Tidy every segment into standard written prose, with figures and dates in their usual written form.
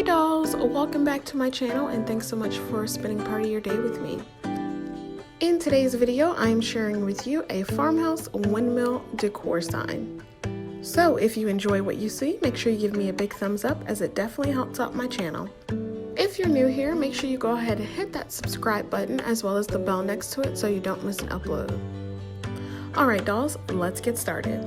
dolls, welcome back to my channel and thanks so much for spending part of your day with me. In today's video, I'm sharing with you a farmhouse windmill decor sign. So if you enjoy what you see, make sure you give me a big thumbs up as it definitely helps out my channel. If you're new here, make sure you go ahead and hit that subscribe button as well as the bell next to it so you don't miss an upload. Alright dolls, let's get started.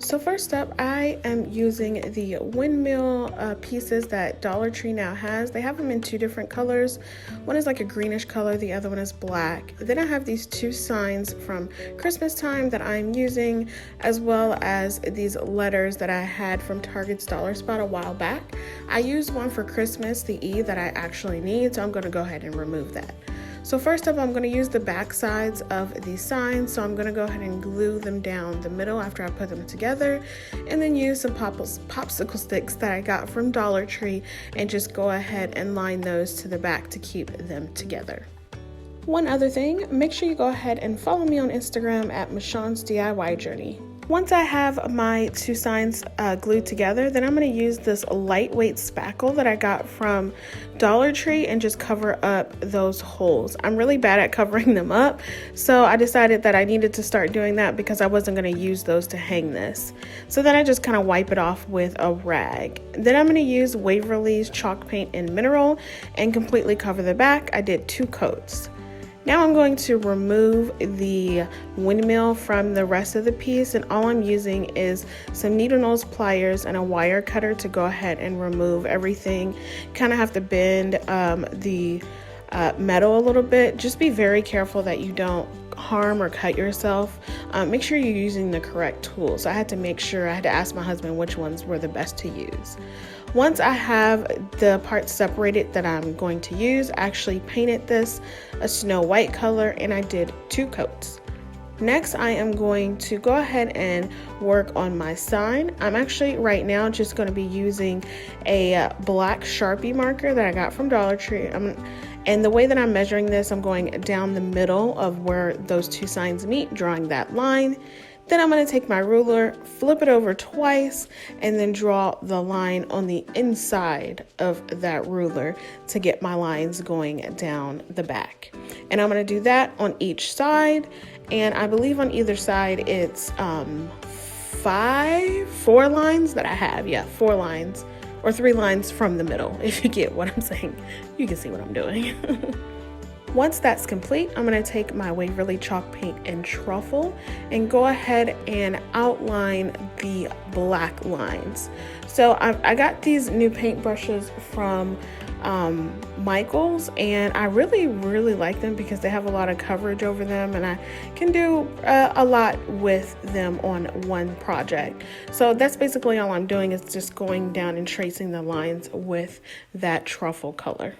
So first up, I am using the windmill pieces that Dollar Tree now has. They have them in two different colors. One is like a greenish color, the other one is black. Then I have these two signs from Christmas time that I'm using, as well as these letters that I had from Target's Dollar Spot a while back. I used one for Christmas, the E that I actually need, so I'm going to go ahead and remove that. So first up, I'm going to use the back sides of these signs, so I'm going to go ahead and glue them down the middle after I put them together, and then use some popsicle sticks that I got from Dollar Tree and just go ahead and line those to the back to keep them together. One other thing, make sure you go ahead and follow me on Instagram at Michawn's DIY Journey. Once I have my two signs glued together, then I'm going to use this lightweight spackle that I got from Dollar Tree and just cover up those holes. I'm really bad at covering them up, so I decided that I needed to start doing that because I wasn't going to use those to hang this. So then I just kind of wipe it off with a rag. Then I'm going to use Waverly's chalk paint and mineral and completely cover the back. I did 2 coats. Now I'm going to remove the windmill from the rest of the piece, and all I'm using is some needle nose pliers and a wire cutter to go ahead and remove everything. Kind of have to bend the metal a little bit. Just be very careful that you don't harm or cut yourself. Make sure you're using the correct tools. I had to ask my husband which ones were the best to use. Once I have the parts separated that I'm going to use, I actually painted this a snow white color and I did 2 coats. Next, I am going to go ahead and work on my sign. I'm actually right now just going to be using a black Sharpie marker that I got from Dollar Tree. And the way that I'm measuring this, I'm going down the middle of where those 2 signs meet, drawing that line. Then I'm going to take my ruler, flip it over twice, and then draw the line on the inside of that ruler to get my lines going down the back. And I'm going to do that on each side. And I believe on either side it's 4 lines that I have. Yeah, 4 lines or 3 lines from the middle, if you get what I'm saying. You can see what I'm doing. Once that's complete, I'm going to take my Waverly chalk paint and truffle and go ahead and outline the black lines. So I got these new paint brushes from Michael's, and I really like them because they have a lot of coverage over them, and I can do a lot with them on one project. So that's basically all I'm doing, is just going down and tracing the lines with that truffle color.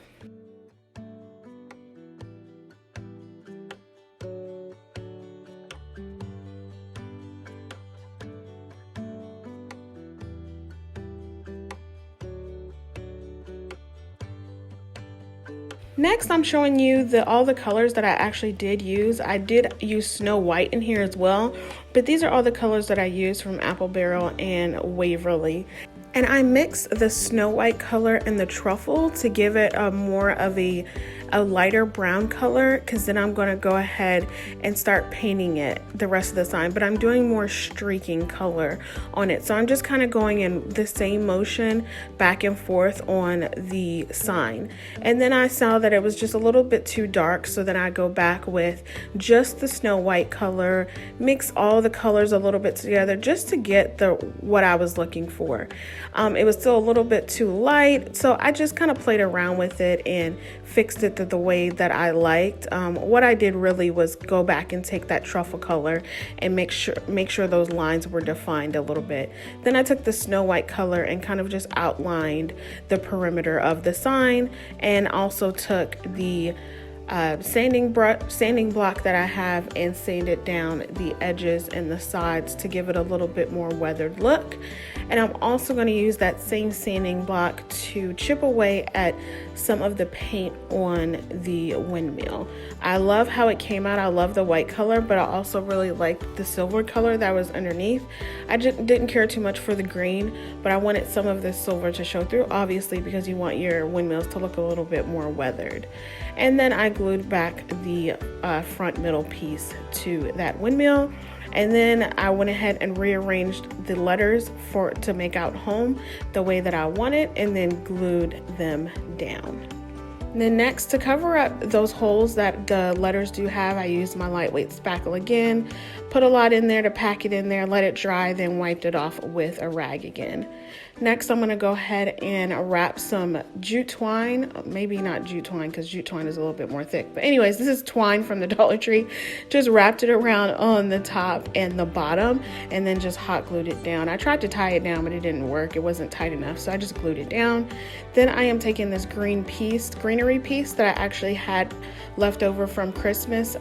Next, I'm showing you all the colors that I actually did use. I did use Snow White in here as well, but these are all the colors that I used from Apple Barrel and Waverly. And I mixed the Snow White color and the truffle to give it more of a lighter brown color, because then I'm going to go ahead and start painting it the rest of the sign, but I'm doing more streaking color on it. So I'm just kind of going in the same motion back and forth on the sign. And then I saw that it was just a little bit too dark, so then I go back with just the Snow White color, mix all the colors a little bit together just to get what I was looking for. It was still a little bit too light, so I just kind of played around with it and fixed it the way that I liked. What I did really was go back and take that truffle color and make sure those lines were defined a little bit. Then I took the Snow White color and kind of just outlined the perimeter of the sign, and also took the sanding block that I have and sanded down the edges and the sides to give it a little bit more weathered look. And I'm also going to use that same sanding block to chip away at some of the paint on the windmill. I love how it came out. I love the white color, but I also really liked the silver color that was underneath. I just didn't care too much for the green, but I wanted some of this silver to show through, obviously, because you want your windmills to look a little bit more weathered. And then I glued back the front middle piece to that windmill. And then I went ahead and rearranged the letters to make out home the way that I wanted, and then glued them down. And then next, to cover up those holes that the letters do have, I used my lightweight spackle again, put a lot in there to pack it in there, let it dry, then wiped it off with a rag again. Next, I'm going to go ahead and wrap some jute twine, maybe not jute twine because jute twine is a little bit more thick. But anyways, this is twine from the Dollar Tree. Just wrapped it around on the top and the bottom and then just hot glued it down. I tried to tie it down, but it didn't work. It wasn't tight enough, so I just glued it down. Then I am taking this greenery piece that I actually had left over from Christmas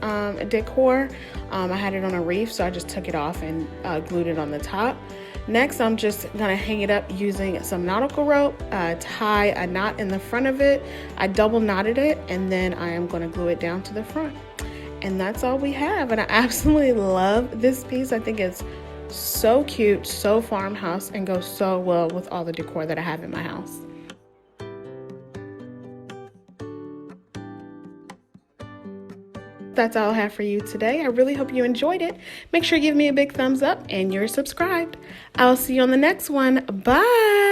decor. I had it on a reef, so I just took it off and glued it on the top. Next, I'm just gonna hang it up using some nautical rope, tie a knot in the front of it. I double knotted it, and then I am gonna glue it down to the front. And that's all we have, and I absolutely love this piece. I think it's so cute, so farmhouse, and goes so well with all the decor that I have in my house. That's all I have for you today. I really hope you enjoyed it. Make sure you give me a big thumbs up and you're subscribed. I'll see you on the next one. Bye.